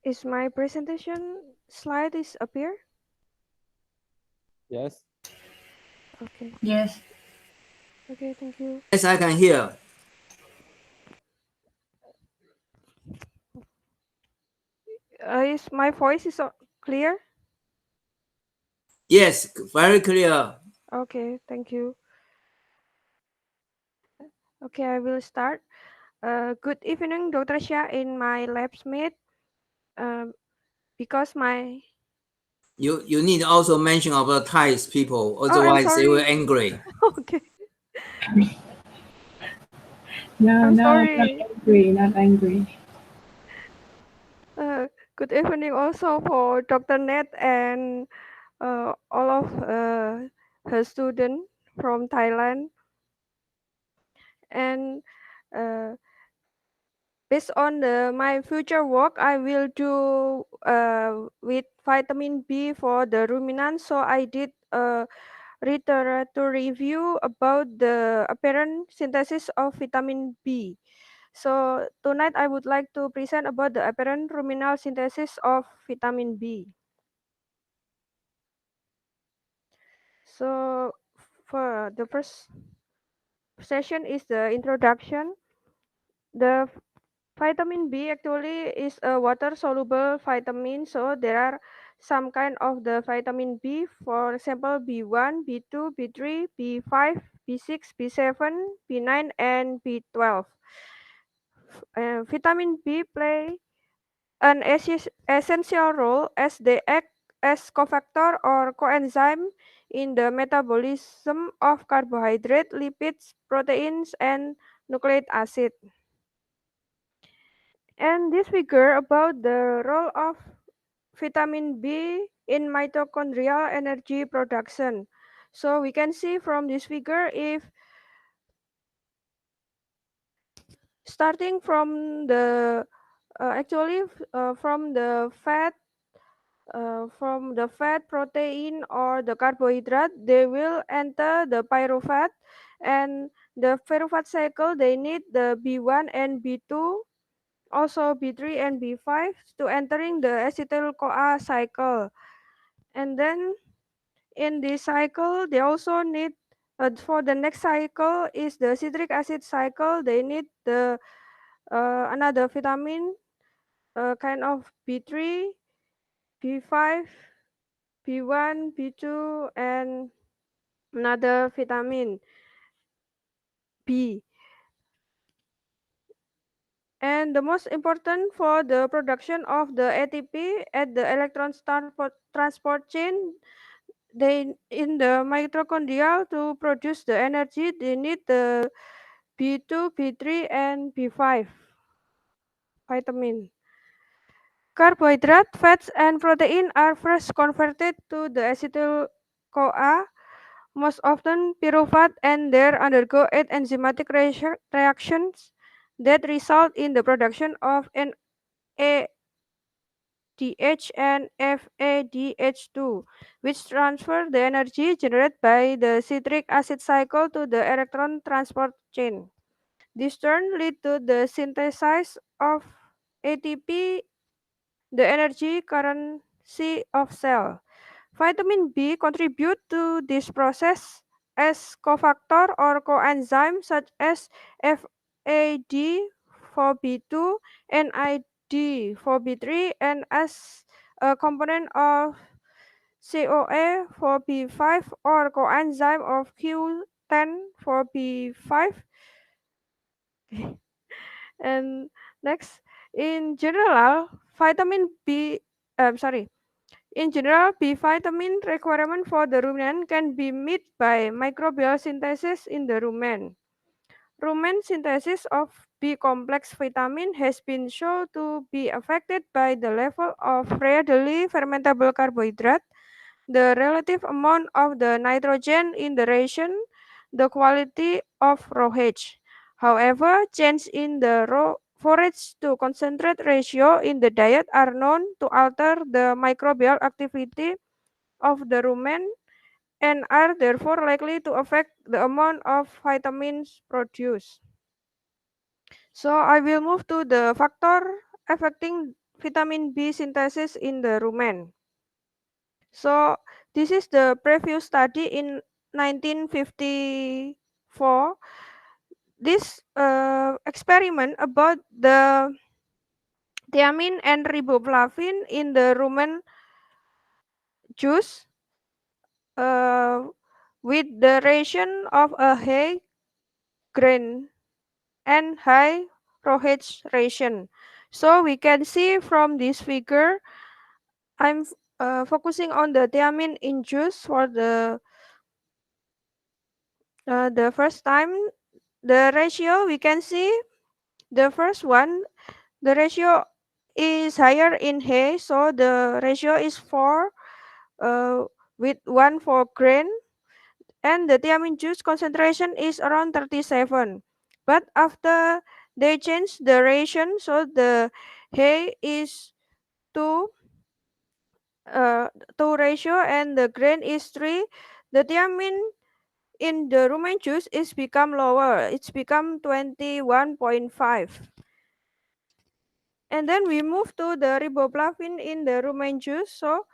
Is my presentation slide is appear? Yes. Okay. Yes. Okay, thank you. Yes, I can hear. Is my voice is clear? Yes, very clear. Okay, thank you. Okay, I will start. Good evening, Dr. Hsia in my lab's mate. Because my You need to also mention about Thai people, I'm otherwise they will sorry. angry. Okay, No, I'm no, not sorry. angry, not angry. Good evening also for Dr. Net and all of her students from Thailand. And uh, based on my future work, I will do with vitamin B for the ruminant. So I did a literature review about the apparent synthesis of vitamin B. So tonight I would like to present about the apparent ruminal synthesis of vitamin B. So for the first session is the introduction. The vitamin B actually is a water soluble vitamin. So there are some kind of the vitamin B, for example B1, B2, B3, B5, B6, B7, B9 and B12. Vitamin B play an essential role as they act as cofactor or coenzyme in the metabolism of carbohydrate, lipids, proteins, and nucleic acid. And this figure about the role of vitamin B in mitochondrial energy production. So we can see from this figure, if starting from the actually from the fat, protein, or the carbohydrate, they will enter the pyruvate, and the pyruvate cycle they need the B1 and B2, also B3 and B5 to entering the acetyl CoA cycle. And then in this cycle they also need for the next cycle is the citric acid cycle. They need the another vitamin, kind of B3, B5, B1, B2, and another vitamin B. And the most important for the production of the ATP at the electron transport chain, they in the mitochondria to produce the energy, they need the B2, B3, and B5 vitamin. Carbohydrate, fats, and protein are first converted to the acetyl CoA, most often pyruvate, and there undergo 8 enzymatic reactions that result in the production of NADH and FADH2, which transfer the energy generated by the citric acid cycle to the electron transport chain. This turn lead to the synthesis of ATP, the energy currency of cell. Vitamin B contribute to this process as cofactor or coenzyme such as FAD for B2, NID for B3, and as a component of CoA for B5 or coenzyme of Q10 for B5. And next, in general, vitamin B, sorry, in general, B vitamin requirement for the rumen can be met by microbial synthesis in the rumen. Rumen synthesis of B complex vitamin has been shown to be affected by the level of readily fermentable carbohydrate, the relative amount of the nitrogen in the ration, the quality of forage. However, change in the raw forage to concentrate ratio in the diet are known to alter the microbial activity of the rumen and are therefore likely to affect the amount of vitamins produced. So I will move to the factor affecting vitamin B synthesis in the rumen. So this is the previous study in 1954. This experiment about the thiamine and riboflavin in the rumen juice uh, with the ration of a high grain and high rohage ration. So we can see from this figure, I'm focusing on the thiamine in juice for the first time. The ratio we can see the first one, the ratio is higher in hay, so the ratio is 4 uh, with 1 for grain, and the thiamine juice concentration is around 37. But after they change the ration, so the hay is 2 uh, 2 ratio and the grain is 3, the thiamine in the rumen juice is become lower. It's become 21.5. And then we move to the riboflavin in the rumen juice. So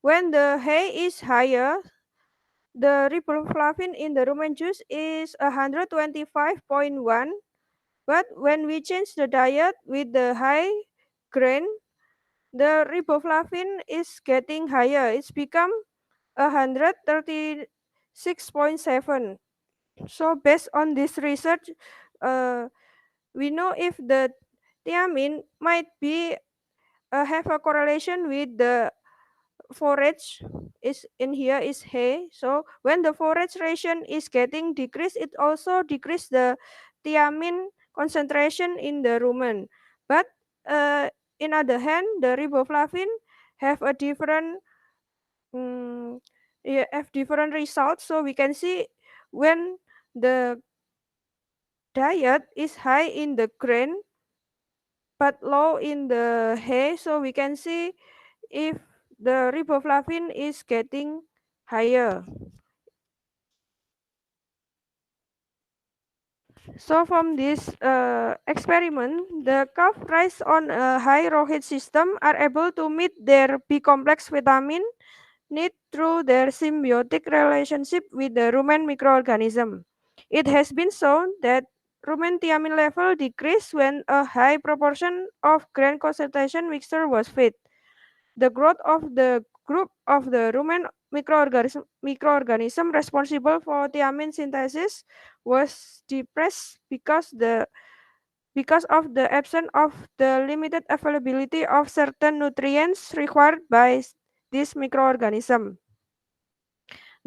when the hay is higher, the riboflavin in the rumen juice is 125.1. But when we change the diet with the high grain, the riboflavin is getting higher. It's become 136.7. So based on this research, uh, we know if the thiamine might be have a correlation with the forage is in here is hay. So when the forage ration is getting decreased, it also decrease the thiamine concentration in the rumen. But uh, in other hand, the riboflavin have a different yeah, have different results. So we can see when the diet is high in the grain but low in the hay, so we can see if the riboflavin is getting higher. So from this experiment, the calf raised on a high rohit system are able to meet their B complex vitamin need through their symbiotic relationship with the rumen microorganism. It has been shown that rumen thiamine level decreased when a high proportion of grain concentration mixture was fed. The growth of the group of the rumen microorganism responsible for thiamine synthesis was depressed because of the absence of the limited availability of certain nutrients required by this microorganism.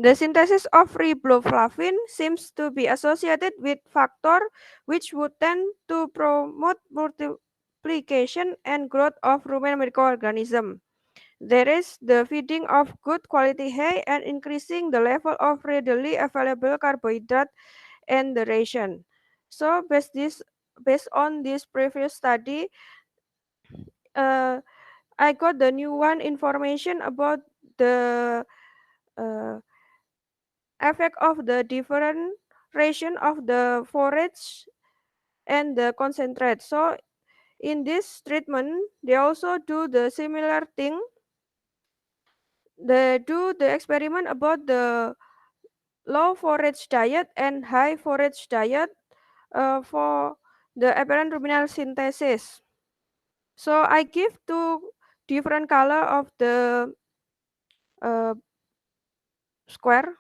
The synthesis of riboflavin seems to be associated with factor which would tend to promote multiplication and growth of rumen microorganism. There is the feeding of good quality hay and increasing the level of readily available carbohydrate and the ration. So based on this previous study, uh, I got the new one information about the uh, effect of the different ration of the forage and the concentrate. So in this treatment, they also do the similar thing. They do the experiment about the low forage diet and high forage diet for the apparent ruminal synthesis. So I give two different color of the uh, square.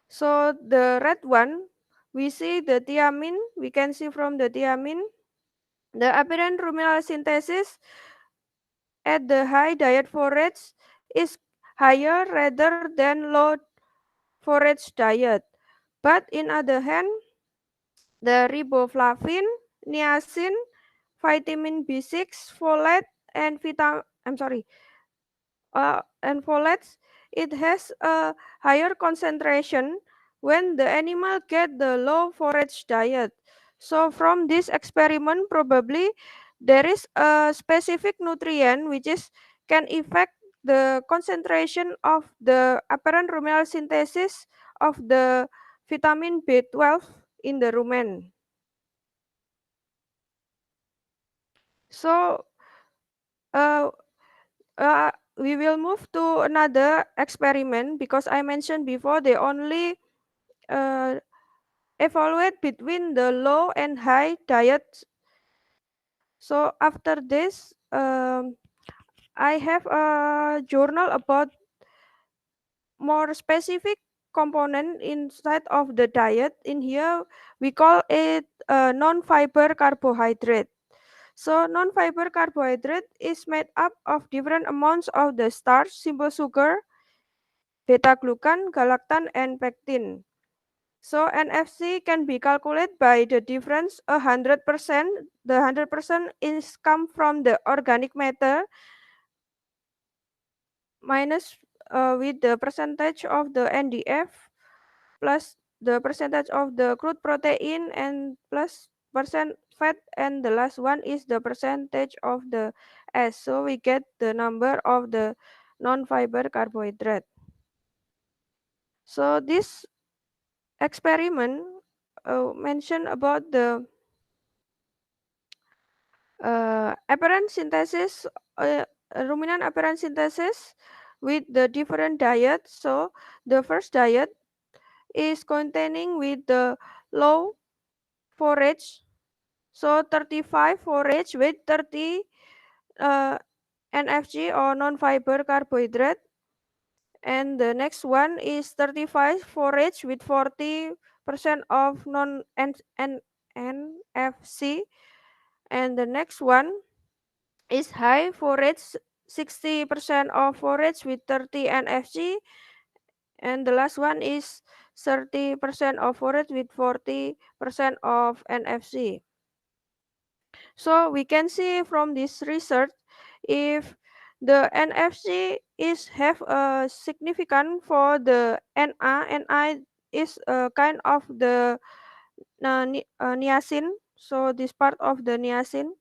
So the red one, we see the thiamine. We can see from the thiamine, the apparent ruminal synthesis at the high diet forage is higher rather than low forage diet. But in other hand, the riboflavin, niacin, vitamin B6, folate, and and folates, it has a higher concentration when the animal get the low forage diet. So from this experiment, probably there is a specific nutrient which is can affect the concentration of the apparent ruminal synthesis of the vitamin B12 in the rumen. So uh, we will move to another experiment because I mentioned before they only uh, evaluate between the low and high diet. So after this, I have a journal about more specific component inside of the diet. In here, we call it non-fiber carbohydrate. So non-fiber carbohydrate is made up of different amounts of the starch, simple sugar, beta-glucan, galactan, and pectin. So NFC can be calculated by the difference 100%. The 100% is come from the organic matter minus with the percentage of the NDF plus the percentage of the crude protein and plus percent fat, and the last one is the percentage of the S. So we get the number of the non-fiber carbohydrate. So this experiment mentioned about the apparent synthesis, ruminant apparent synthesis with the different diets. So the first diet is containing with the low forage. So 35 forage with 30 uh, NFG or non-fiber carbohydrate. And the next one is 35 forage with 40% of non-NFC. And the next one is high forage, 60% of forage with 30 NFG. And the last one is 30% of forage with 40% of NFC. So we can see from this research if the NFC is have a significant for the NA. NA is a kind of the niacin. So this part of the niacin.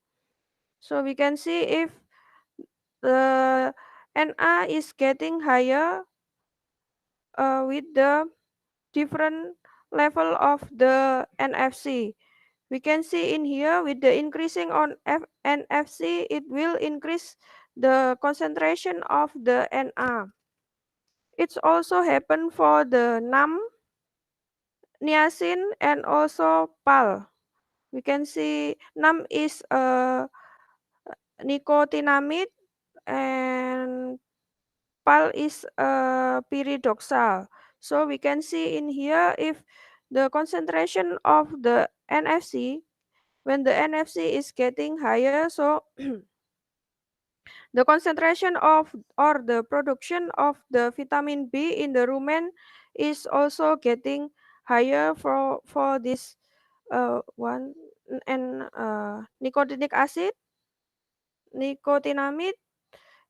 So we can see if the NA is getting higher with the different level of the NFC. We can see in here with the increasing on NFC, it will increase the concentration of the NA. It's also happen for the NAM, niacin, and also PAL. We can see NAM is a nicotinamide and PAL is a pyridoxal. So we can see in here if the concentration of the NFC, when the NFC is getting higher, so the concentration of or the production of the vitamin B in the rumen is also getting higher for this one, and nicotinic acid, nicotinamide,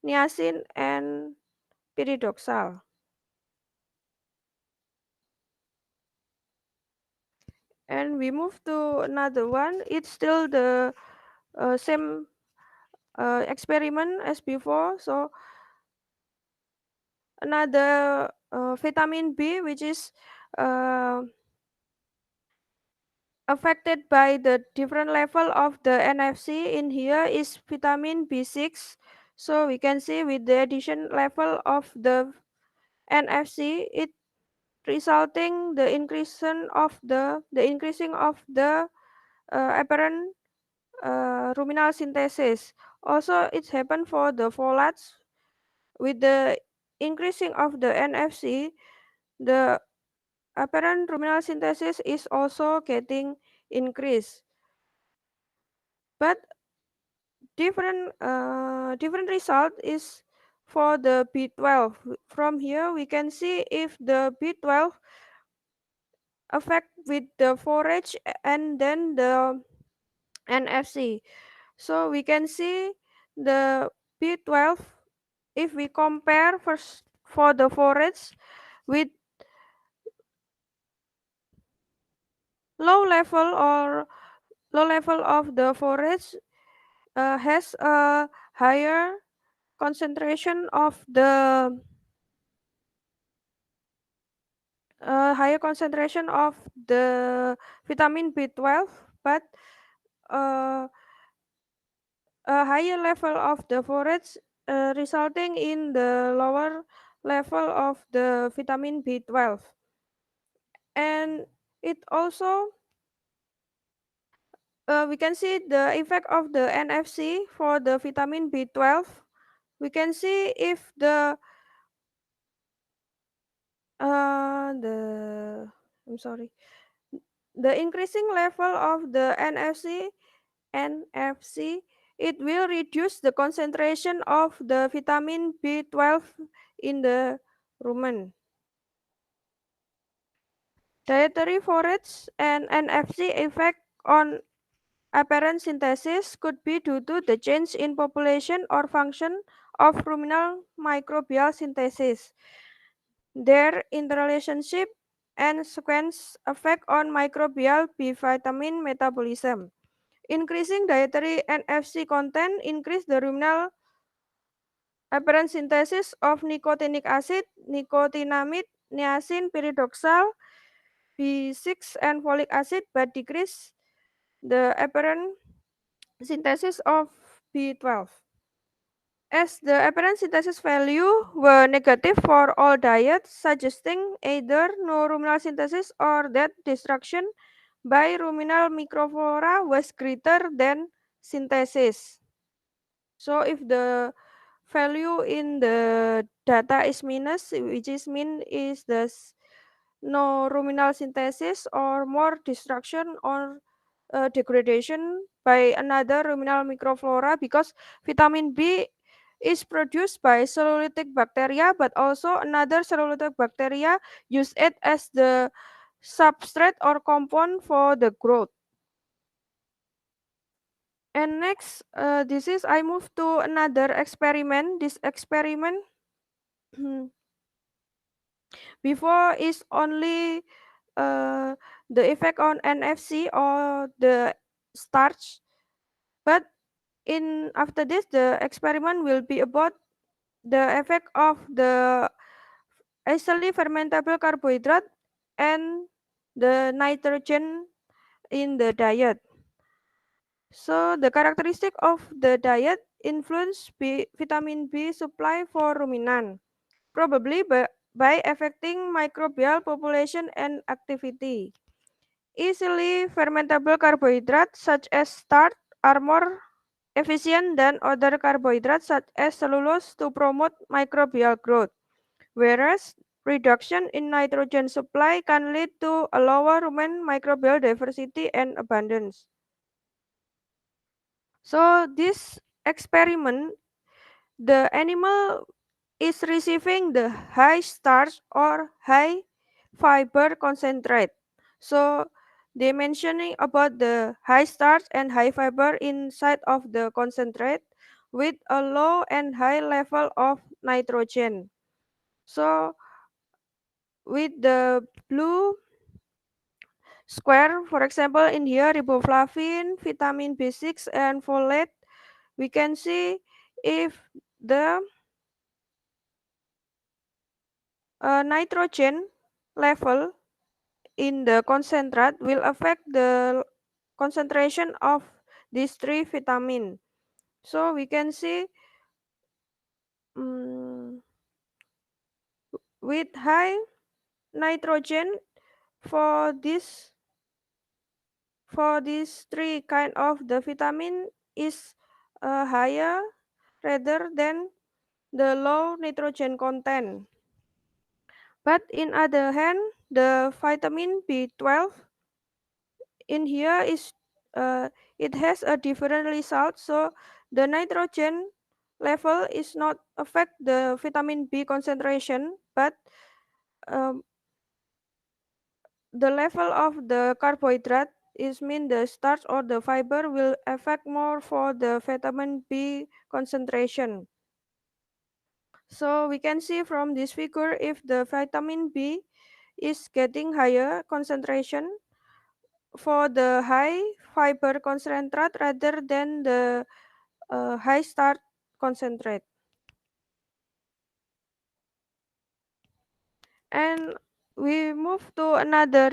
niacin, and pyridoxal. And we move to another one. It's still the same experiment as before. So another vitamin B, which is uh, affected by the different level of the NFC in here is vitamin B6. So we can see with the addition level of the NFC, it resulting the increasing of the apparent ruminal synthesis. Also, it's happened for the folates with the increasing of the NFC. The apparent ruminal synthesis is also getting increased. But different result is for the B12. From here we can see if the B12 affect with the forage and then the NFC. So we can see the B12 if we compare first for the forage with low level or low level of the forage has a higher concentration of the vitamin B12, but uh, a higher level of the forage, resulting in the lower level of the vitamin B12. And it also, we can see the effect of the NFC for the vitamin B12. We can see if the I'm sorry, the increasing level of the NFC, it will reduce the concentration of the vitamin B12 in the rumen. Dietary forage and NFC effect on apparent synthesis could be due to the change in population or function of ruminal microbial synthesis, their interrelationship and sequence effect on microbial B vitamin metabolism. Increasing dietary NFC content increase the ruminal apparent synthesis of nicotinic acid, nicotinamide, niacin, pyridoxal, B6 and folic acid, but decrease the apparent synthesis of B12. As the apparent synthesis value were negative for all diets, suggesting either no ruminal synthesis or that destruction by ruminal microflora was greater than synthesis. So if the value in the data is minus, which is mean is the no ruminal synthesis or more destruction or degradation by another ruminal microflora, because vitamin B is produced by cellulitic bacteria, but also another cellulitic bacteria use it as the substrate or compound for the growth. And next, this is I move to another experiment. This experiment before is only the effect on NFC or the starch, but in after this the experiment will be about the effect of the easily fermentable carbohydrate and the nitrogen in the diet. So the characteristic of the diet influence vitamin B supply for ruminant, probably by affecting microbial population and activity. Easily fermentable carbohydrates such as starch are more efficient than other carbohydrates such as cellulose to promote microbial growth, whereas reduction in nitrogen supply can lead to a lower rumen microbial diversity and abundance. So this experiment, the animal is receiving the high starch or high fiber concentrate. So they mentioning about the high starch and high fiber inside of the concentrate with a low and high level of nitrogen. So with the blue square, for example, in here riboflavin, vitamin B6 and folate, we can see if the nitrogen level in the concentrate will affect the concentration of these three vitamin. So we can see um, with high nitrogen for these three kind of the vitamin is higher rather than the low nitrogen content. But in other hand, the vitamin B12 in here is it has a different result. So the nitrogen level is not affect the vitamin B concentration, but um, the level of the carbohydrate is mean the starch or the fiber will affect more for the vitamin B concentration. So we can see from this figure if the vitamin B is getting higher concentration for the high fiber concentrate rather than the high starch concentrate. And we move to another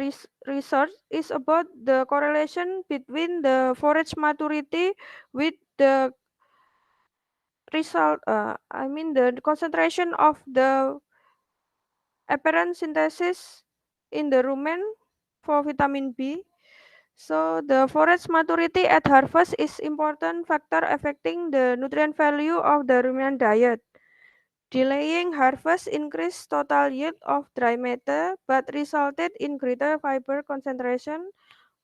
research is about the correlation between the forage maturity with the result, the concentration of the apparent synthesis in the rumen for vitamin B. So the forage maturity at harvest is important factor affecting the nutrient value of the ruminant diet. Delaying harvest increased total yield of dry matter but resulted in greater fiber concentration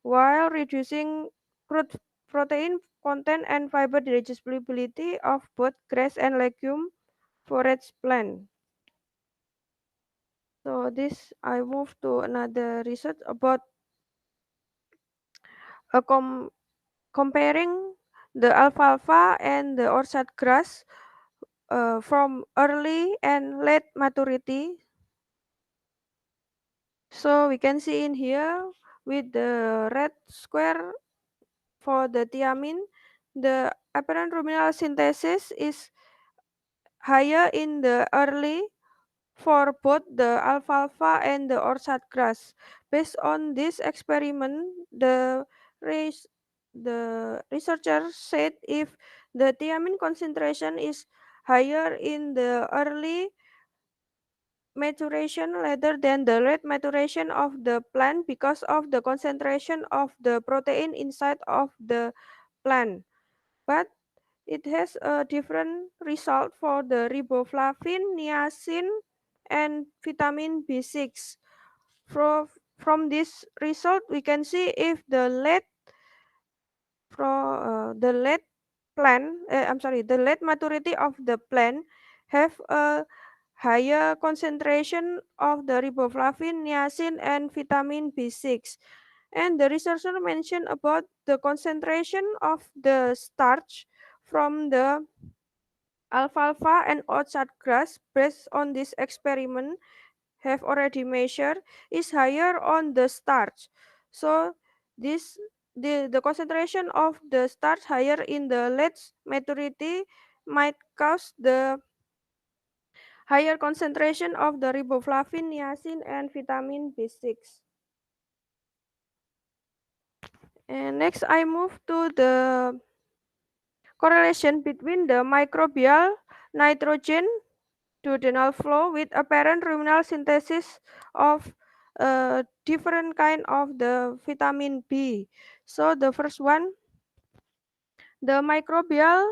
while reducing crude protein content and fiber digestibility of both grass and legume forage plant. So this I move to another research about a comparing the alfalfa and the orchard grass from early and late maturity. So we can see in here with the red square for the thiamine, the apparent ruminal synthesis is higher in the early for both the alfalfa and the orchard grass. Based on this experiment, res- the researchers said if the thiamine concentration is higher in the early maturation rather than the late maturation of the plant because of the concentration of the protein inside of the plant. But it has a different result for the riboflavin, niacin, and vitamin B6. From this result, we can see if the late the late maturity of the plant have a higher concentration of the riboflavin, niacin, and vitamin B6. And the researcher mentioned about the concentration of the starch from the alfalfa and orchard grass based on this experiment have already measured is higher on the starch. So this the concentration of the starch higher in the late maturity might cause the higher concentration of the riboflavin, niacin, and vitamin B6. And next I move to the correlation between the microbial nitrogen duodenal flow with apparent ruminal synthesis of different kind of the vitamin B. So the first one, the microbial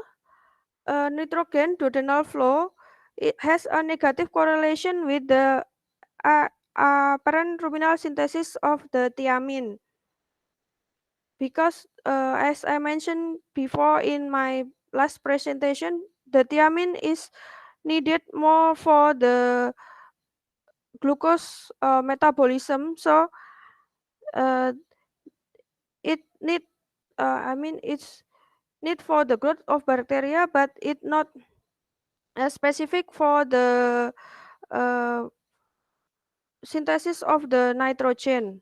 nitrogen duodenal flow, it has a negative correlation with the uh, apparent ruminal synthesis of the thiamine because as I mentioned before in my last presentation, the thiamine is needed more for the glucose metabolism. So uh, it need it's need for the growth of bacteria, but it not specific for the uh, synthesis of the nitrogen.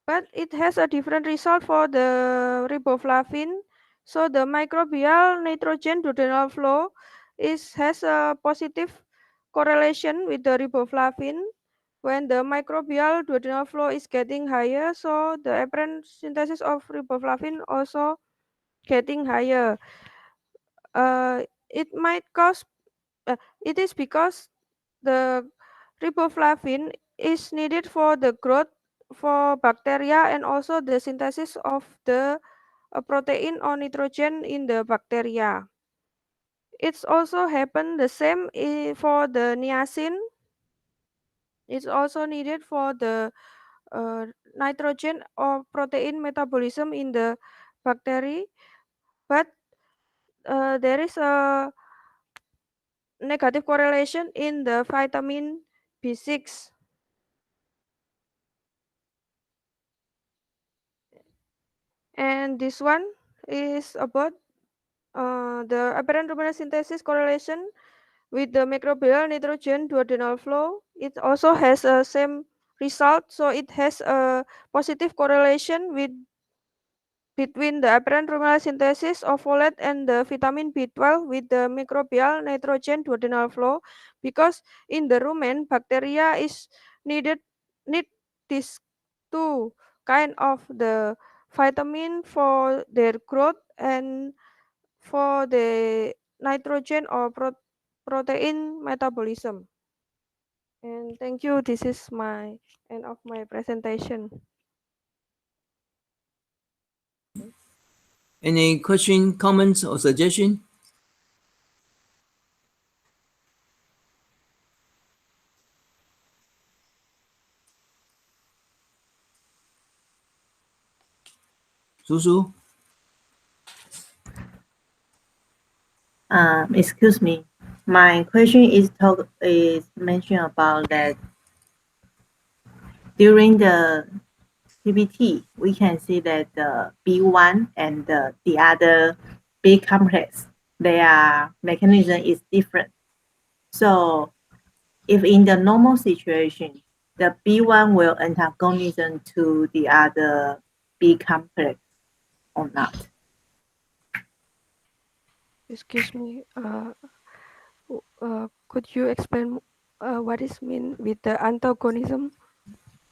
But it has a different result for the riboflavin. So the microbial nitrogen duodenal flow has a positive correlation with the riboflavin. When the microbial duodenal flow is getting higher, so the apparent synthesis of riboflavin also getting higher. It might cause, it is because the riboflavin is needed for the growth for bacteria and also the synthesis of the protein or nitrogen in the bacteria. It's also happen the same for the niacin. It's also needed for the nitrogen or protein metabolism in the bacteria, but there is a negative correlation in the vitamin B6. And this one is about the apparent ruminant synthesis correlation with the microbial nitrogen duodenal flow. It also has a same result, so it has a positive correlation between the apparent ruminal synthesis of folate and the vitamin B12 with the microbial nitrogen duodenal flow because in the rumen bacteria is need this two kind of the vitamin for their growth and for the nitrogen or protein metabolism. And thank you. This is my end of my presentation. Any question, comments, or suggestion? Susu? Excuse me. My question is mentioned about that during the PPT, we can see that the B1 and the other B complex, their mechanism is different. So if in the normal situation, the B1 will antagonism to the other B complex or not. Excuse me. Could you explain what is mean with the antagonism?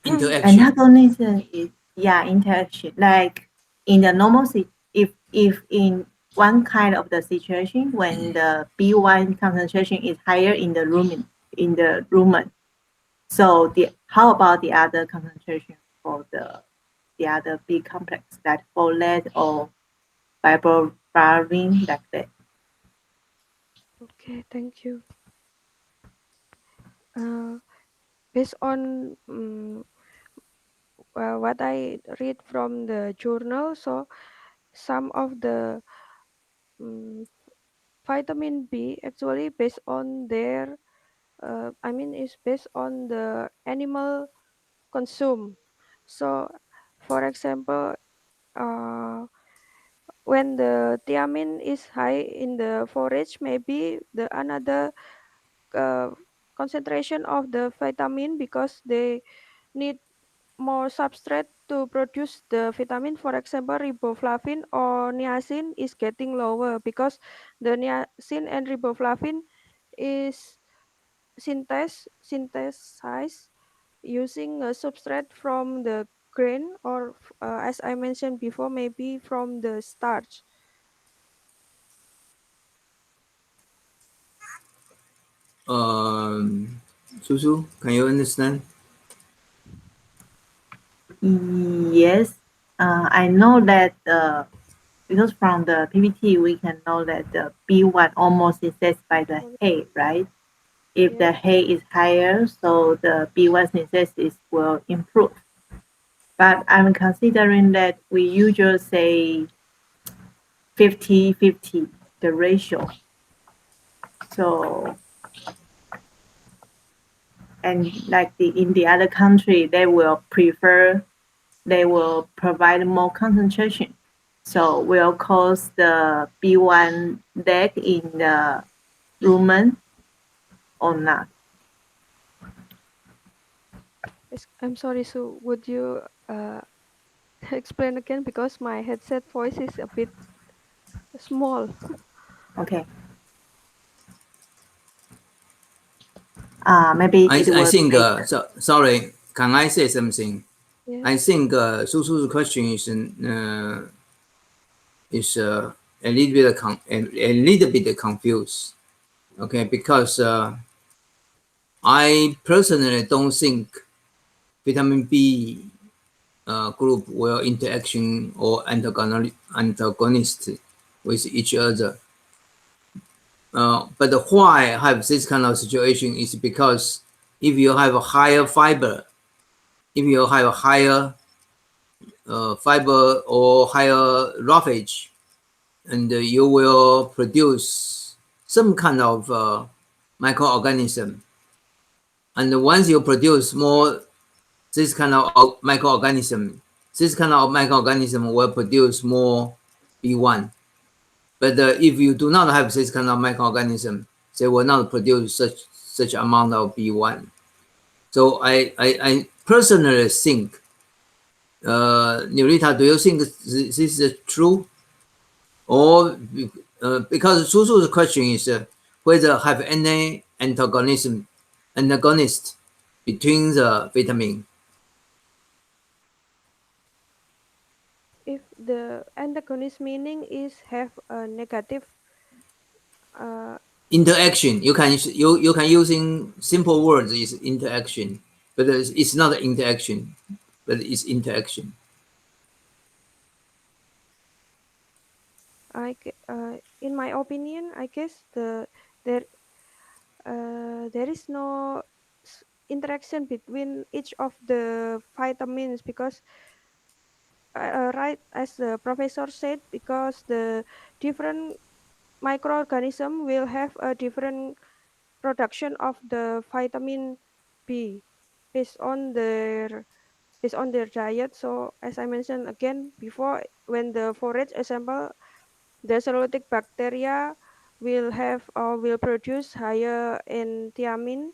Interaction. Antagonism is interaction. Like in the normal if in one kind of the situation when the B1 concentration is higher in the rumen. So how about the other concentration for the other B complex like folate or fibroblast like that? Okay, thank you. Based on what I read from the journal, so some of the um, vitamin B actually based on their, is based on the animal consume. So, for example, uh, when the thiamine is high in the forage, maybe the another uh, concentration of the vitamin because they need more substrate to produce the vitamin. For example, riboflavin or niacin is getting lower because the niacin and riboflavin is synthesized using a substrate from the grain or as I mentioned before, maybe from the starch. Susu, can you understand? Yes, I know that because from the PPT we can know that the B1 almost is set by the hay, right? If the Yes. hay is higher, so the B1 synthesis will improve. But I'm considering that we usually say 50-50, the ratio. So, and like in the other country, they will provide more concentration. So will cause the B1 deck in the rumen or not. I'm sorry, so would you explain again because my headset voice is a bit small. Okay. Maybe it I will be think, later. sorry, can I say something? Yes. I think Susu's question is a little bit a little bit confused. Okay, because I personally don't think vitamin B group will interaction or antagonist with each other. But why I have this kind of situation is because if you have a higher fiber, if you have a higher fiber or higher roughage, and you will produce some kind of microorganism. And once you produce more this kind of microorganism, this kind of microorganism will produce more B1. But if you do not have this kind of microorganism, they will not produce such amount of B1. So I personally think, Nurita, do you think this is true? Or because Susu's question is whether have any antagonist between the vitamin. If the antagonist meaning is have a negative uh, Interaction. You can using simple words is interaction, but it's not interaction, but it's interaction. in my opinion, I guess there there is no interaction between each of the vitamins because right as the professor said, because the different microorganism will have a different production of the vitamin B based on their based on their diet. So as I mentioned again before, when the forage assemble, the cellulosic bacteria will have or will produce higher in thiamine,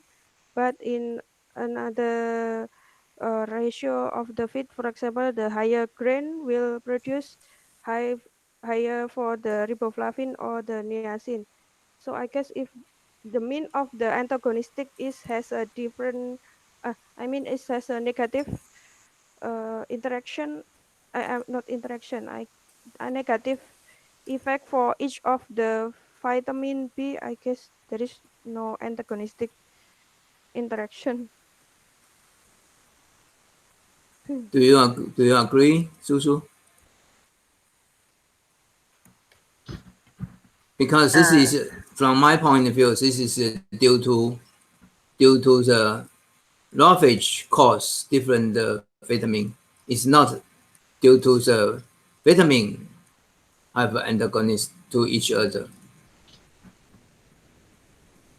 but in another ratio of the feed, for example, the higher grain will produce high higher for the riboflavin or the niacin. So I guess if the mean of the antagonistic is has a different, I mean it has a negative interaction, not interaction, a negative effect for each of the vitamin B. I guess there is no antagonistic interaction. Do you agree, Susu? Because this Uh, is from my point of view, this is due to the roughage cause different vitamin. It's not due to the vitamin have antagonist to each other.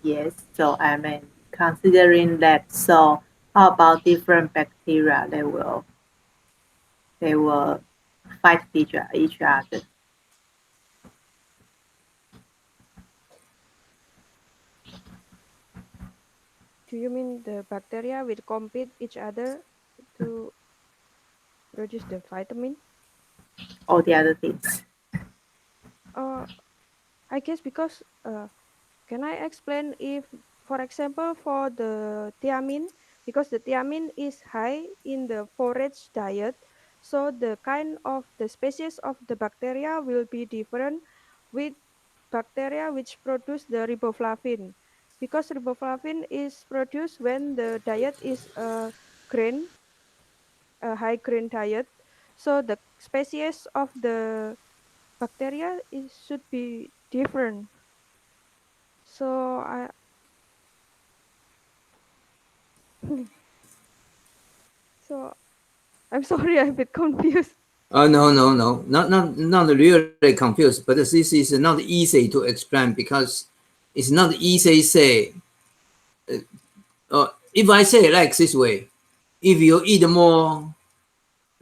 yes. So I mean, considering that, so how about different bacteria? They will fight each other. Do you mean the bacteria will compete each other to produce the vitamin? All the other things. Uh, I guess because can I explain if, for example, for the thiamine, because the thiamine is high in the forage diet, so the kind of the species of the bacteria will be different with bacteria which produce the riboflavin, because riboflavin is produced when the diet is grain, a high grain diet. So the species of the bacteria is should be different. So so I'm sorry, I'm a bit confused. Oh no, not really confused, but this is not easy to explain because it's not easy say. If I say like this way, if you eat more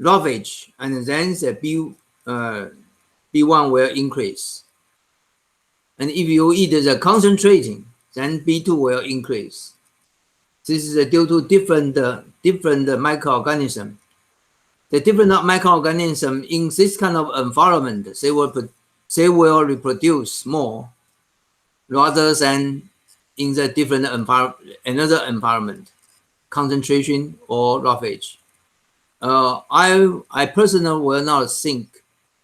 roughage and then the B1 will increase, and if you eat the concentrating, then B2 will increase. This is due to different microorganism. The different microorganism in this kind of environment, they will reproduce more rather than in the different another environment, concentration or roughage. I personally will not think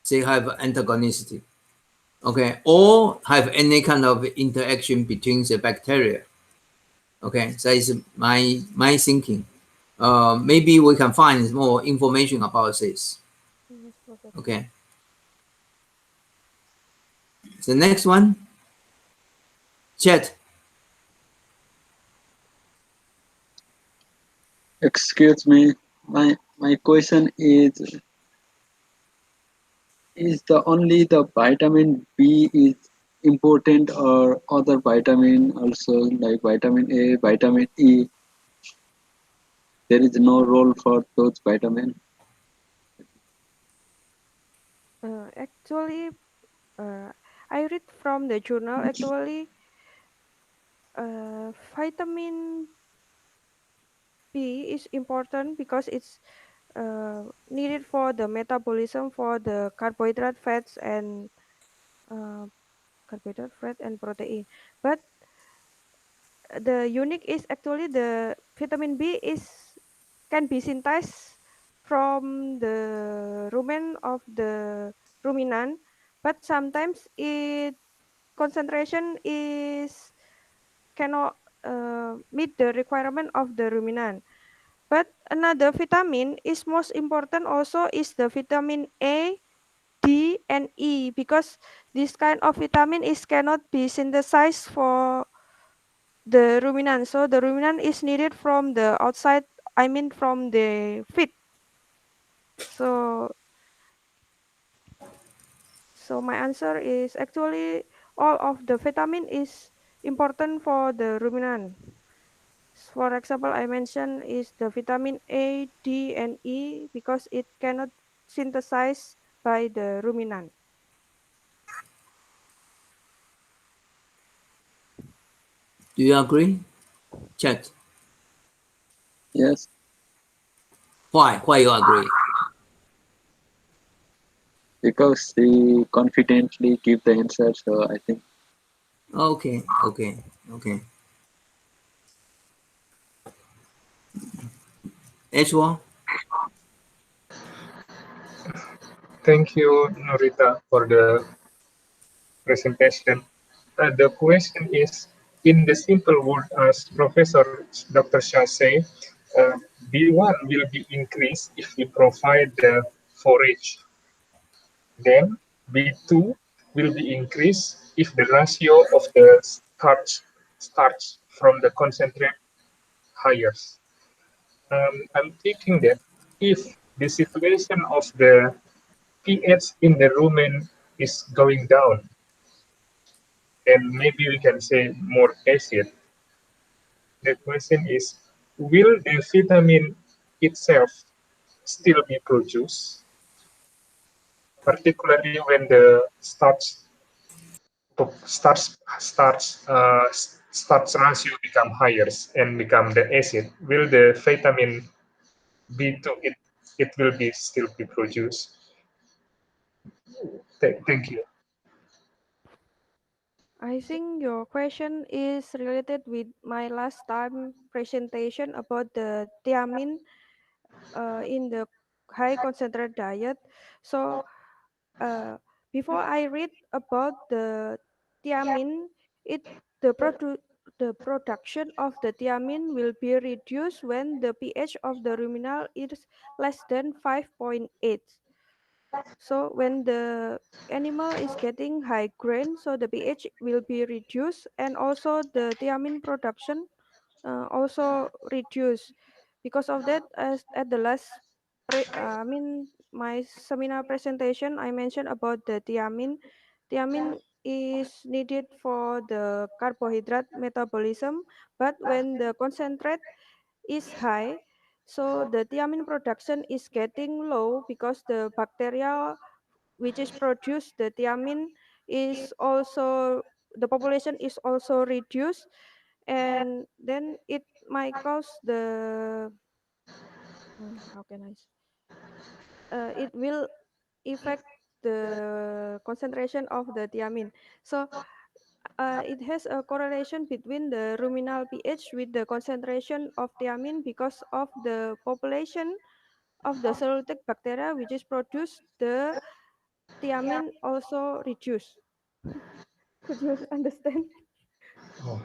they have antagonistic, okay, or have any kind of interaction between the bacteria. Okay, that is my thinking. Maybe we can find more information about this. Yes, Professor. Okay, the next one, chat. Excuse me, my question is the only the vitamin B is important or other vitamin also like vitamin A, vitamin E, there is no role for those vitamin. Actually, uh, I read from the journal. Actually, vitamin B is important because it's needed for the metabolism for the uh, carbohydrate, fat, and protein. But the unique is actually the vitamin B is can be synthesized from the rumen of the ruminant, but sometimes it concentration cannot meet the requirement of the ruminant. But another vitamin is most important also is the vitamin A, D, and E, because this kind of vitamin is cannot be synthesized for the ruminant. So the ruminant is needed from the outside, I mean from the feed. So my answer is actually all of the vitamin is important for the ruminant. For example, I mentioned is the vitamin A, D, and E because it cannot synthesize by the ruminant. Do you agree? Chat. Yes, Why? Why you agree? because he confidently give the answer, so I think Okay, okay, okay. H1? Thank you, Nurita, for the presentation. The question is, in the simple word, as Professor Dr. Hsia say, B1 will be increased if we provide the forage. Then B2 will be increased if the ratio of the starch from the concentrate higher. I'm thinking that if the situation of the pH in the rumen is going down, then maybe we can say more acid. The question is, will the vitamin itself still be produced, particularly when the starch ratio become higher and become the acid? Will the vitamin B2 it will be still be produced? Thank you. I think your question is related with my last time presentation about the thiamine in the high concentrate diet. So before I read about the thiamine, it the production of the thiamine will be reduced when the pH of the ruminal is less than 5.8. So when the animal is getting high grain, so the pH will be reduced, and also the thiamine production also reduced. Because of that, as at the last I mean my seminar presentation, I mentioned about the thiamine. Thiamine is needed for the carbohydrate metabolism, but when the concentrate is high, so the thiamine production is getting low because the bacteria which is produce the thiamine is also the population is also reduced, and then it might cause the how can I it will affect the concentration of the thiamine. So it has a correlation between the ruminal pH with the concentration of thiamine because of the population of the cellulosic bacteria which is produced the thiamine also reduce. Could you understand? Oh,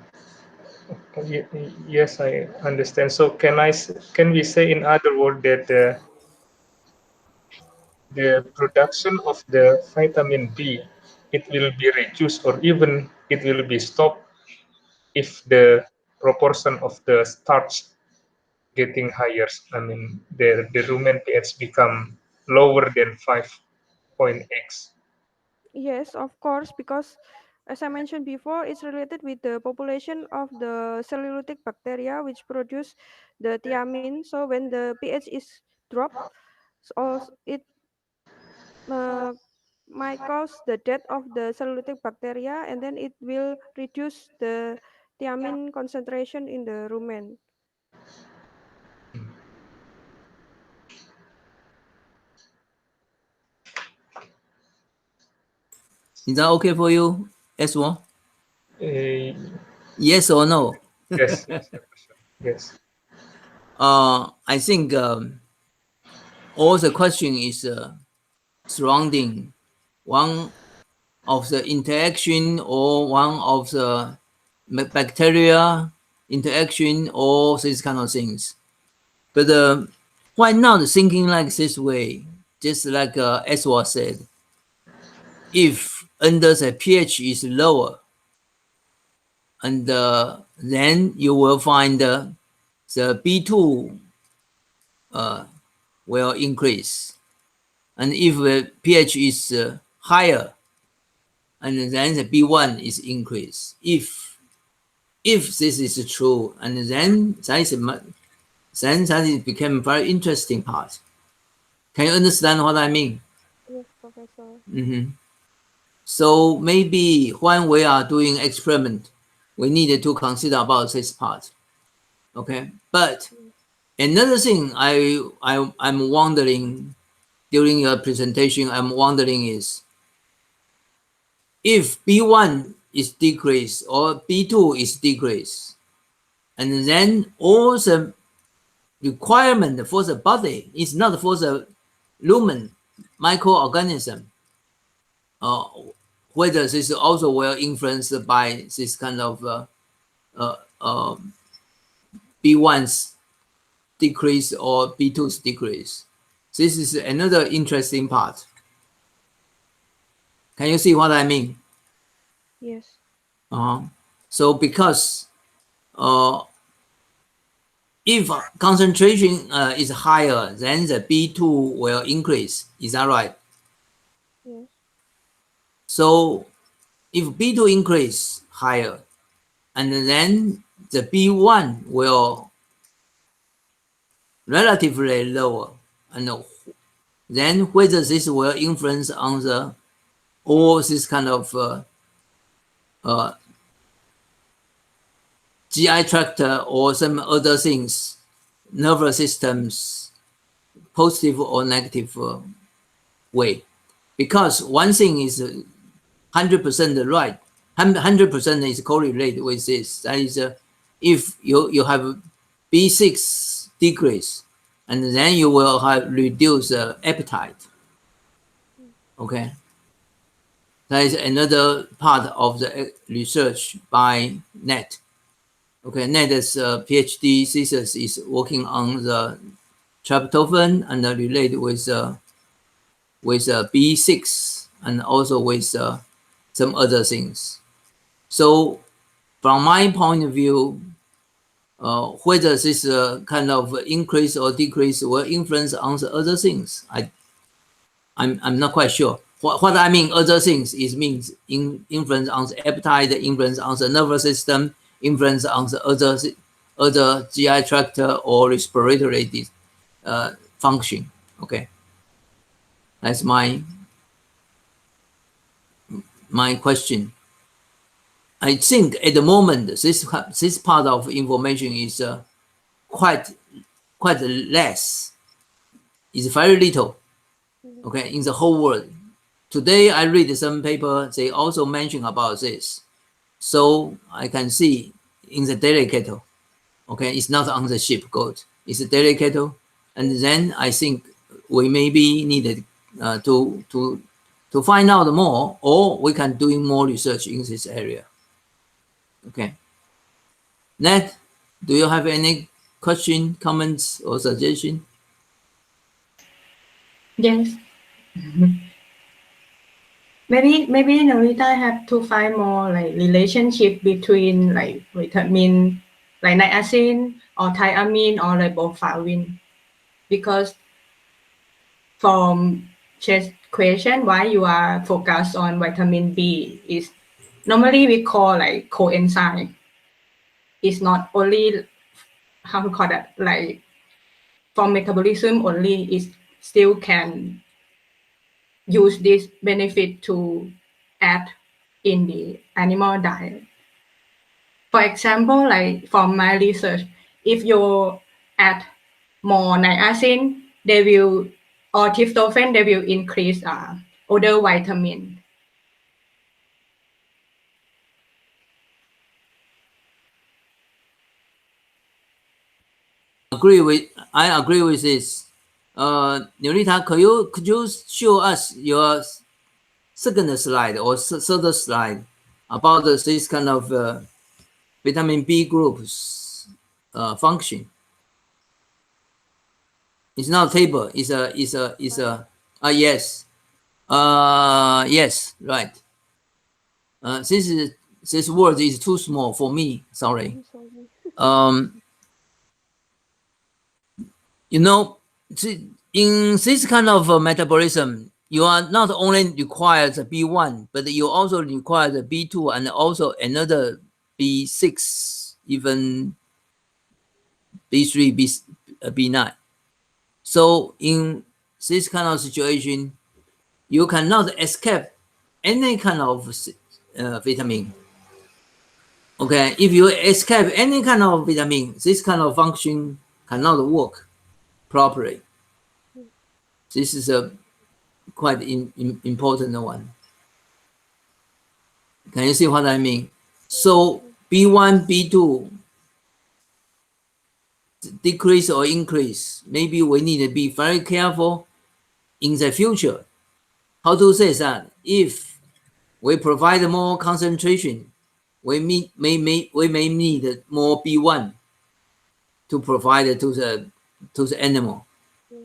yes, I understand. So can we say in other words that the production of the vitamin B it will be reduced or even it will be stopped if the proportion of the starch getting higher. I mean the rumen pH become lower than 5.x. Yes, of course, because as I mentioned before, it's related with the population of the cellulosic bacteria which produce the thiamine. So when the pH is dropped, so it uh, might cause the death of the cellulosic bacteria, and then it will reduce the thiamine concentration in the rumen. Is that okay for you, S1? Uh, Yes or no? yes, yes, yes. I think all the question is surrounding one of the interaction or one of the bacteria interaction or these kind of things. But why not thinking like this way? Just like Edward said, if under the pH is lower, and then you will find the B2 will increase. And if the pH is higher, and then the B1 is increased. If this is true, and then that became very interesting part. Can you understand what I mean? Yes, Professor. So maybe when we are doing experiment, we needed to consider about this part. Okay, but another thing I'm wondering during your presentation, I'm wondering is if B1 is decreased or B2 is decreased, and then all the requirement for the body is not for the lumen microorganism, whether this also will influenced by this kind of B1's decrease or B2's decrease. This is another interesting part. Can you see what I mean? Yes. So because if concentration is higher, then the B2 will increase. Is that right? Yes. So if B2 increase higher, and then the B1 will relatively lower, and then whether this will influence on the all this kind of GI tract or some other things, nervous systems, positive or negative way. Because one thing is 100% right, 100% is correlated with this. That is, if you have B6 decrease, and then you will have reduced appetite. Okay, that is another part of the research by Net. Okay, Net's PhD thesis is working on the tryptophan and related with B6 and also with some other things. So from my point of view, whether this kind of increase or decrease will influence on the other things, I'm not quite sure. What I mean other things is means influence on the appetite, influence on the nervous system, influence on the other GI tract or respiratory function. Okay, that's my question. I think at the moment this part of information is quite less. It's very little. Okay, in the whole world. Today I read some paper. They also mention about this. So I can see in the daily kettle. Okay, it's not on the ship goat. It's a daily kettle, and then I think we maybe needed to find out more, or we can do more research in this area. Okay. Nat, do you have any question, comments, or suggestion? Yes. Maybe Nurita have to find more like relationship between like vitamin like niacin or thiamine or riboflavin, because from chess question why you are focused on vitamin B is normally we call like coenzyme. It's not only how to call that, like for metabolism only, it still can use this benefit to add in the animal diet. For example, like from my research, if you add more niacin, they will, or tryptophan, they will increase other vitamin. I agree with this. Nurita, could you show us your second slide or third slide about this kind of vitamin B groups function. It's not a table. It's a yes. Yes, right. This word is too small for me. Sorry. You know, in this kind of metabolism, you are not only required the B1, but you also require the B2 and also another B6, even B3, B9. So in this kind of situation, you cannot escape any kind of vitamin. Okay, if you escape any kind of vitamin, this kind of function cannot work properly. This is a quite important one. Can you see what I mean? So B1, B2 decrease or increase, maybe we need to be very careful in the future. How to say that? If we provide more concentration, we may need more B1 to provide to the animal.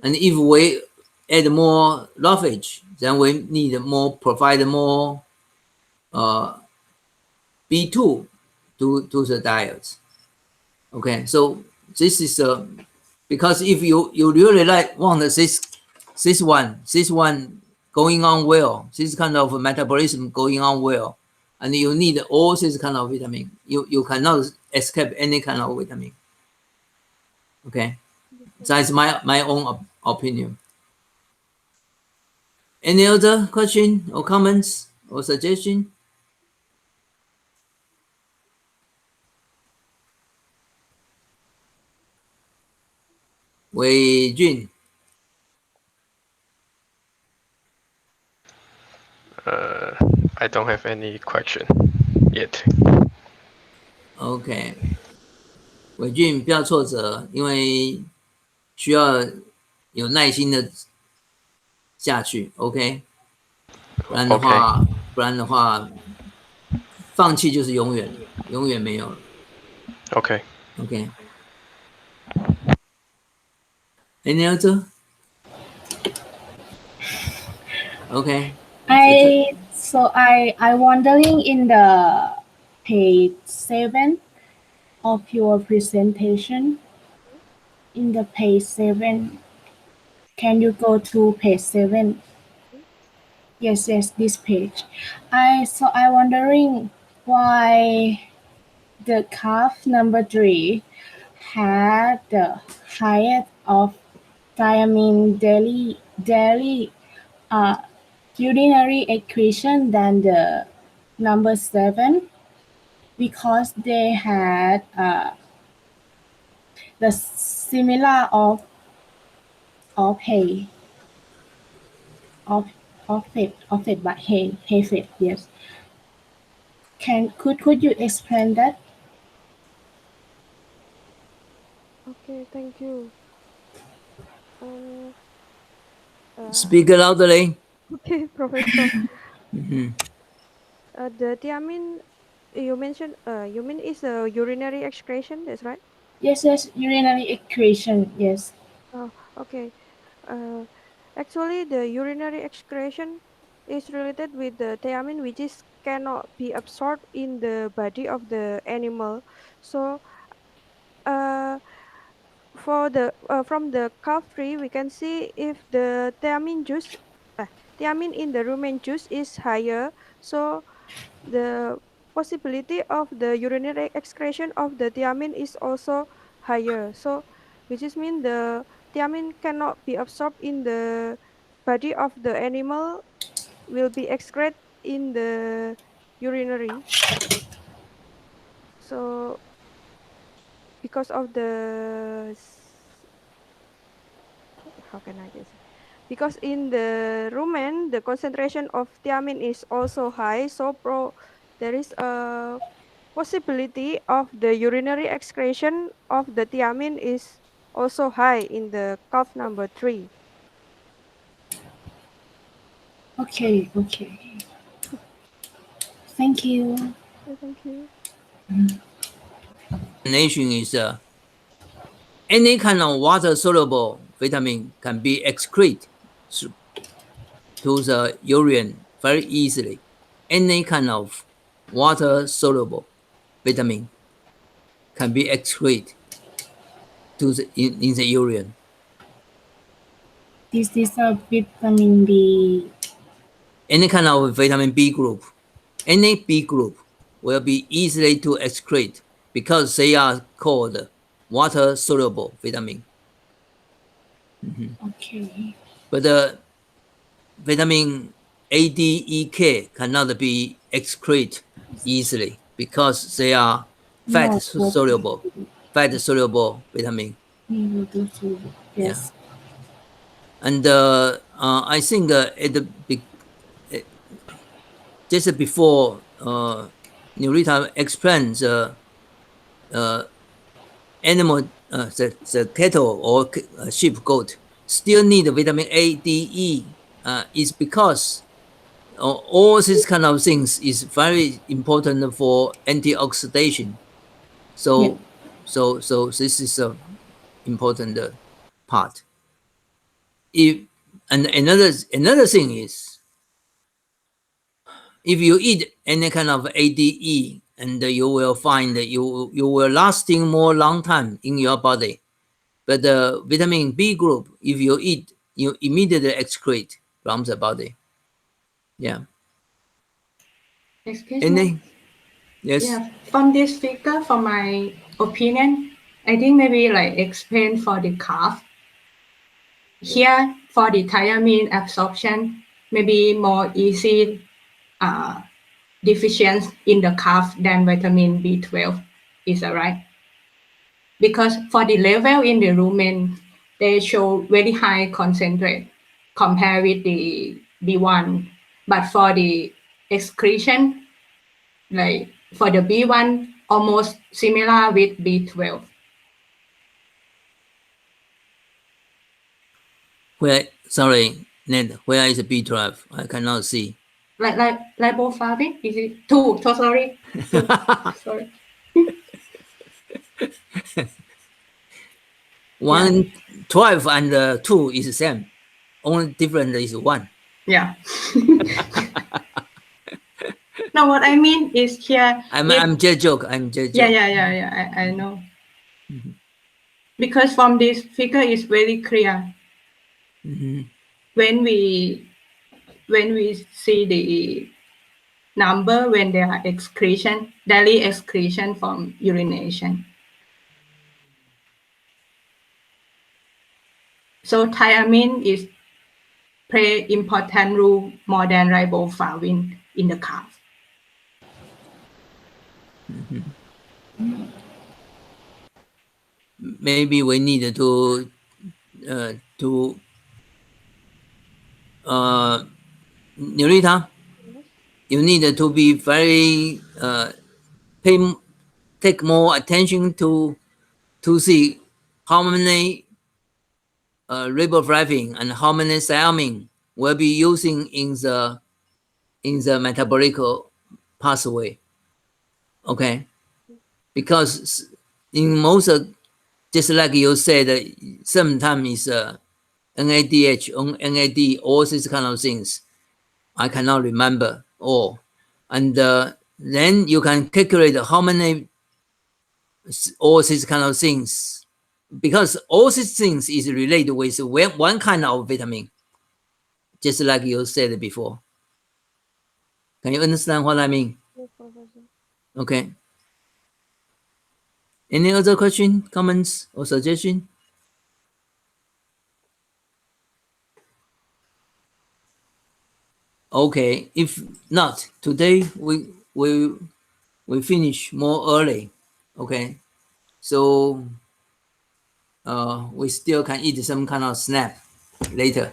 And if we add more roughage, then we need provide more B2 to the diet. Okay, so this is because if you really want this one going on well, this kind of metabolism going on well, and you need all this kind of vitamin, you cannot escape any kind of vitamin. Okay, that's my own opinion. Any other question or comments or suggestion? Wei Jun. I don't have any question yet. OK， 伟俊不要挫折，因为需要有耐心的下去 ，OK， 不然的话，放弃就是永远没有了。OK. Any other? OK. I wondering in the page 7 of your presentation. In the page 7, can you go to page 7? Yes, this page. I wondering why the calf number 3 had the highest of thiamine daily urinary excretion than the number 7, because they had the similar of hay of it, but hay fat. Yes. Could you explain that? Okay, thank you. Speak loudly. Okay, Professor. The thiamine you mentioned, you mean is a urinary excretion, that's right? Yes, urinary excretion, yes. Oh, okay. Actually, the urinary excretion is related with the thiamine, which is cannot be absorbed in the body of the animal. So, for the from the calf tree, we can see if the thiamine in the rumen juice is higher. So, the possibility of the urinary excretion of the thiamine is also higher. So, which is mean the thiamine cannot be absorbed in the body of the animal, will be excreted in the urinary. So, because of the how can I say? Because in the rumen, the concentration of thiamine is also high, so there is a possibility of the urinary excretion of the thiamine is also high in the calf number 3. Okay. Thank you. Okay, thank you. Nation is any kind of water soluble vitamin can be excreted to the urine very easily. Any kind of water soluble vitamin can be excreted to in the urine. This is a vitamin B. Any kind of vitamin B group, any B group will be easily to excrete because they are called water soluble vitamin. Okay. But the vitamin A, D, E, K cannot be excreted easily because they are fat soluble vitamin. Yes. And I think at the just before Nurita explains animal, the cattle or sheep, goat still need vitamin A, D, E, is because all these kind of things is very important for antioxidation. So, so this is a important part. And another thing is, if you eat any kind of ADE, and you will find that you will lasting more long time in your body. But the vitamin B group, if you eat, you immediately excrete from the body. Yeah. Excuse me. Yes. Yeah, from this figure, for my opinion, I think maybe like explain for the calf. Here, for the thiamine absorption, maybe more easy deficient in the calf than vitamin B12. Is that right? Because for the level in the rumen, they show very high concentrate compared with the B1. But for the excretion, like for the B1, almost similar with B12. Where, sorry, Ned, where is B12? I cannot see. Like riboflavin, is it two? So sorry. Two. Sorry. 12 and 2 is the same. Only different is 1. Yeah. No, what I mean is here. I'm just joke. I'm just joke. joke. Yeah. I know. Because from this figure is very clear. When we see the number when there are excretion, daily excretion from urination. So thiamine is play important role more than riboflavin in the calf. Maybe we need to Nurita, you need to be very take more attention to see how many riboflavin and how many thiamine will be using in the metabolic pathway. Okay, because in most just like you said, sometimes NADH, NAD, all these kind of things, I cannot remember all. And then you can calculate how many all these kind of things, because all these things is related with one kind of vitamin, just like you said before. Can you understand what I mean? Yes, Professor. Okay. Any other question, comments, or suggestion? Okay, if not, today we finish more early. Okay, so we still can eat some kind of snack later.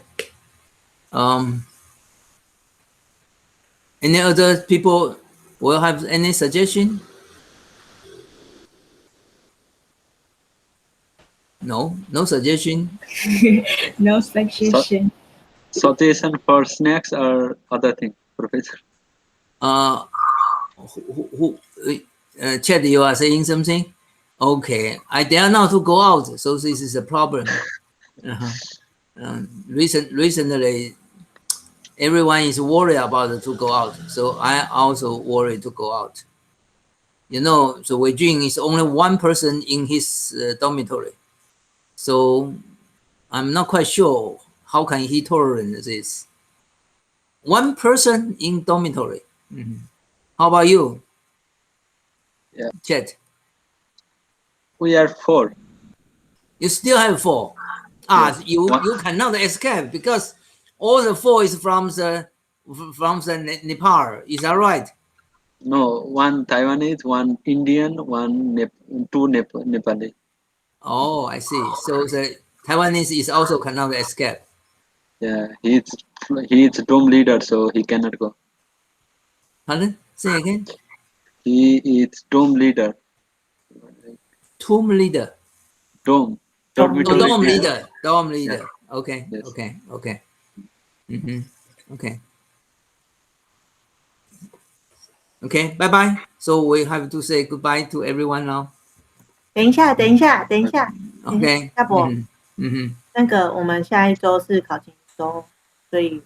Any other people will have any suggestion? No suggestion. No suggestion. Suggestion for snacks or other thing, Professor? Chad, you are saying something? Okay, I dare not to go out, so this is a problem. Recently, everyone is worried about to go out, so I also worry to go out. You know, so Wei Jun is only one person in his dormitory, so I'm not quite sure how can he tolerate this. One person in dormitory. How about you? Yeah. Chet. We are 4. You still have 4. Yes. You cannot escape because all the 4 is from the Nepal. Is that right? No, one Taiwanese, one Indian, two Nepali. Oh, I see. So the Taiwanese is also cannot escape. Yeah, he's dome leader, so he cannot go. Pardon? Say again. He is dome leader. Tomb leader. Dome. Dormitory. Dorm leader. Dorm leader. Yeah. Okay. Yes. Okay. Okay. Okay. Okay. Bye bye. So we have to say goodbye to everyone now. 等一下，Okay. 大伯，那个我们下一周是考前一周，所以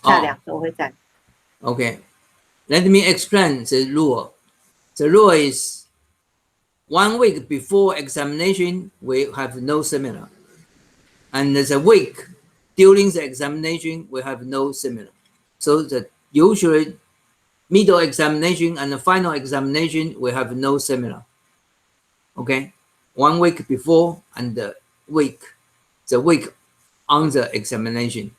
下2周会再。Okay. Let me explain the rule. The rule is 1 week before examination, we have no seminar. And the week during the examination, we have no seminar. So the usually middle examination and the final examination, we have no seminar. Okay. 1 week before and the week on the examination.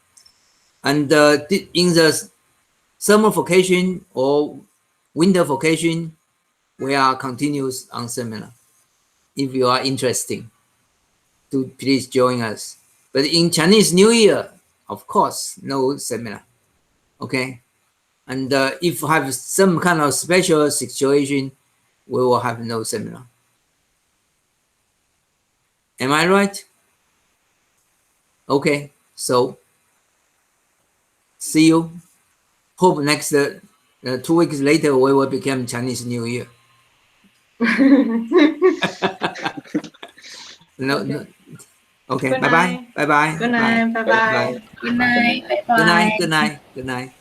And in the summer vacation or winter vacation, we are continuous on seminar. If you are interested, to please join us. But in Chinese New Year, of course, no seminar. Okay. And if have some kind of special situation, we will have no seminar. Am I right? Okay. So see you. Hope next 2 weeks later we will become Chinese New Year. No. Okay. Bye bye. Bye bye. Good night. Bye bye. Good night. Bye Good night. bye. Good night. Good night.